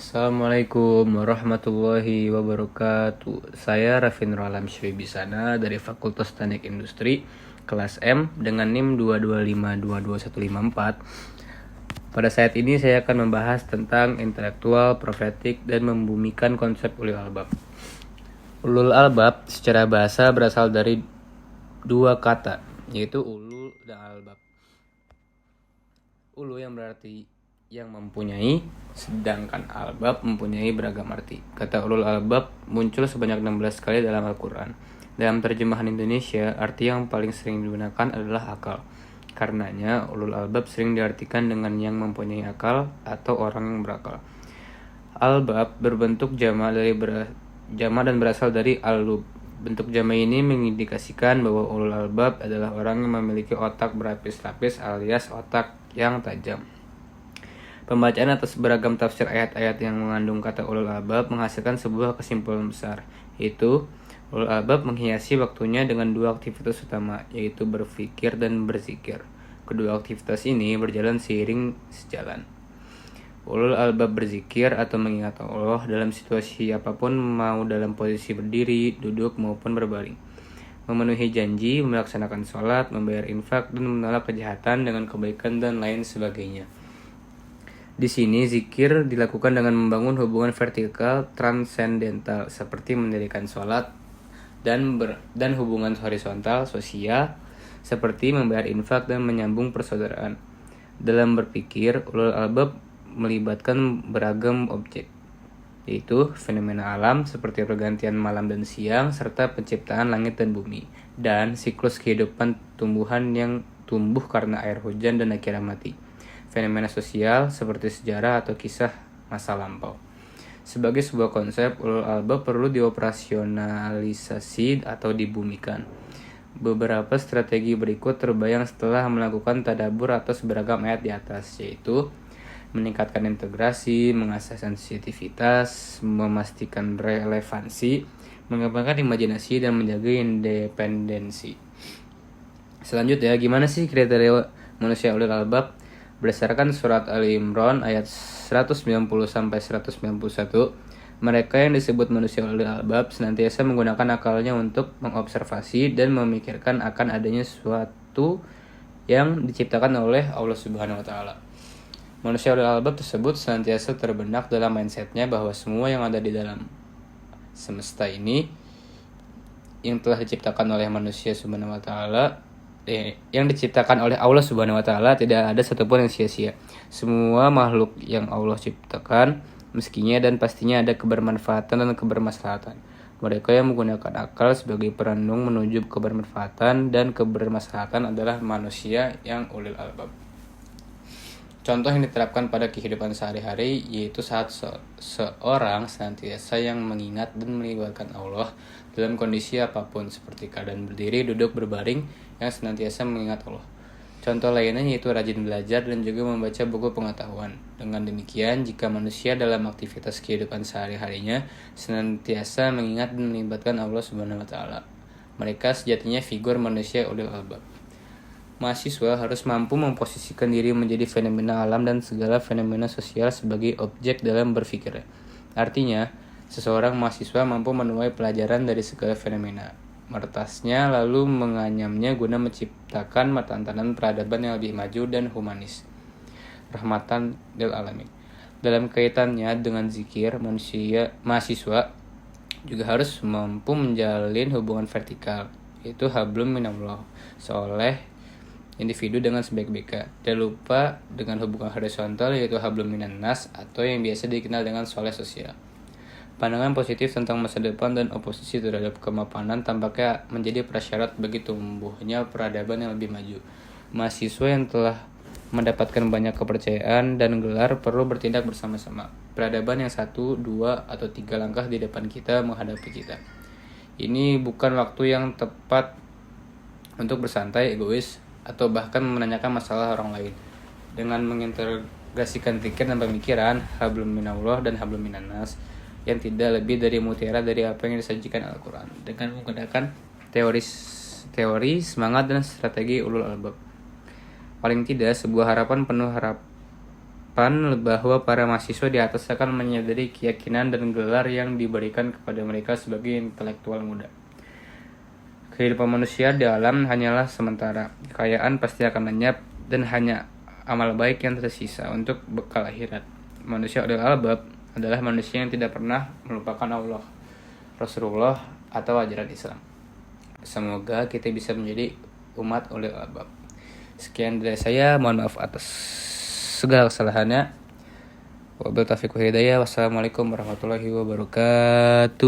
Assalamualaikum warahmatullahi wabarakatuh. Saya Raffi Nur Alam Bisana dari Fakultas Teknik Industri kelas M dengan NIM 225222154. Pada saat ini saya akan membahas tentang intelektual, profetik, dan membumikan konsep ulul albab. Ulul albab secara bahasa berasal dari dua kata, yaitu ulul dan albab. Ulu yang berarti yang mempunyai, sedangkan albab mempunyai beragam arti. Kata ulul albab muncul sebanyak 16 kali dalam Al-Quran. Dalam terjemahan Indonesia, arti yang paling sering digunakan adalah akal. Karenanya, ulul albab sering diartikan dengan yang mempunyai akal atau orang yang berakal. Albab berbentuk jama' dan berasal dari al-lub. Bentuk jama' ini mengindikasikan bahwa ulul albab adalah orang yang memiliki otak berlapis-lapis alias otak yang tajam. Pembacaan atas beragam tafsir ayat-ayat yang mengandung kata ulul albab menghasilkan sebuah kesimpulan besar, yaitu ulul albab menghiasi waktunya dengan dua aktivitas utama, yaitu berpikir dan berzikir. Kedua aktivitas ini berjalan seiring sejalan. Ulul albab berzikir atau mengingat Allah dalam situasi apapun, mau dalam posisi berdiri, duduk maupun berbaring. Memenuhi janji, melaksanakan sholat, membayar infak, dan menolak kejahatan dengan kebaikan dan lain sebagainya. Di sini zikir dilakukan dengan membangun hubungan vertikal transendental seperti mendirikan sholat dan hubungan horizontal sosial seperti membayar infak dan menyambung persaudaraan. Dalam berpikir, ulul albab melibatkan beragam objek, yaitu fenomena alam seperti pergantian malam dan siang serta penciptaan langit dan bumi, dan siklus kehidupan tumbuhan yang tumbuh karena air hujan dan akhirnya mati. Fenomena sosial seperti sejarah atau kisah masa lampau. Sebagai sebuah konsep, ulul albab perlu dioperasionalisasi atau dibumikan. Beberapa strategi berikut terbayang setelah melakukan tadabbur atas beragam ayat di atas, yaitu meningkatkan integrasi, mengasah sensitivitas, memastikan relevansi, mengembangkan imajinasi, dan menjaga independensi. Selanjutnya, gimana sih kriteria manusia ulul albab? Berdasarkan surat Ali Imran ayat 190-191, mereka yang disebut manusia ulul albab senantiasa menggunakan akalnya untuk mengobservasi dan memikirkan akan adanya sesuatu yang diciptakan oleh Allah Subhanahu wa Ta'ala. Manusia ulul albab tersebut senantiasa terbenak dalam mindsetnya bahwa semua yang ada di dalam semesta ini yang telah diciptakan oleh manusia Subhanahu wa Ta'ala, yang diciptakan oleh Allah Subhanahu wa Ta'ala, tidak ada satupun yang sia-sia. Semua makhluk yang Allah ciptakan meskinya dan pastinya ada kebermanfaatan dan kebermaslahatan. Mereka yang menggunakan akal sebagai perenung menuju kebermanfaatan dan kebermaslahatan adalah manusia yang ulul albab. Contoh yang diterapkan pada kehidupan sehari-hari yaitu saat seorang senantiasa yang mengingat dan melibatkan Allah dalam kondisi apapun seperti keadaan berdiri, duduk, berbaring, yang senantiasa mengingat Allah. Contoh lainnya yaitu rajin belajar dan juga membaca buku pengetahuan. Dengan demikian, jika manusia dalam aktivitas kehidupan sehari-harinya senantiasa mengingat dan melibatkan Allah Subhanahu wa Ta'ala, mereka sejatinya figur manusia ulul albab. Mahasiswa harus mampu memposisikan diri menjadi fenomena alam dan segala fenomena sosial sebagai objek dalam berpikir. Artinya, seseorang mahasiswa mampu menuai pelajaran dari segala fenomena, meretasnya lalu menganyamnya guna menciptakan tatanan peradaban yang lebih maju dan humanis. Rahmatan lil alamin. Dalam kaitannya dengan zikir, mahasiswa juga harus mampu menjalin hubungan vertikal, yaitu hablum minallah, soleh individu dengan sebaik-baiknya. Dan lupa dengan hubungan horizontal yaitu hablum minan nas atau yang biasa dikenal dengan soleh sosial. Pandangan positif tentang masa depan dan oposisi terhadap kemapanan tampaknya menjadi prasyarat bagi tumbuhnya peradaban yang lebih maju. Mahasiswa yang telah mendapatkan banyak kepercayaan dan gelar perlu bertindak bersama-sama. Peradaban yang 1, 2, atau 3 langkah di depan kita menghadapi kita. Ini bukan waktu yang tepat untuk bersantai, egois, atau bahkan menanyakan masalah orang lain. Dengan mengintegrasikan zikir dan pemikiran, hablum minallah dan hablum minan nas, yang tidak lebih dari mutiara dari apa yang disajikan Al-Quran, dengan menggunakan teori, semangat, dan strategi ulul albab. Paling tidak, sebuah harapan penuh harapan bahwa para mahasiswa di atas akan menyadari keyakinan dan gelar yang diberikan kepada mereka sebagai intelektual muda. Kehidupan manusia di alam hanyalah sementara. Kekayaan pasti akan lenyap dan hanya amal baik yang tersisa untuk bekal akhirat. Manusia ulil albab adalah manusia yang tidak pernah melupakan Allah, Rasulullah, atau ajaran Islam. Semoga kita bisa menjadi umat ulil albab. Sekian dari saya, mohon maaf atas segala kesalahannya. Wabillahi taufiq wal hidayah. Wassalamualaikum warahmatullahi wabarakatuh.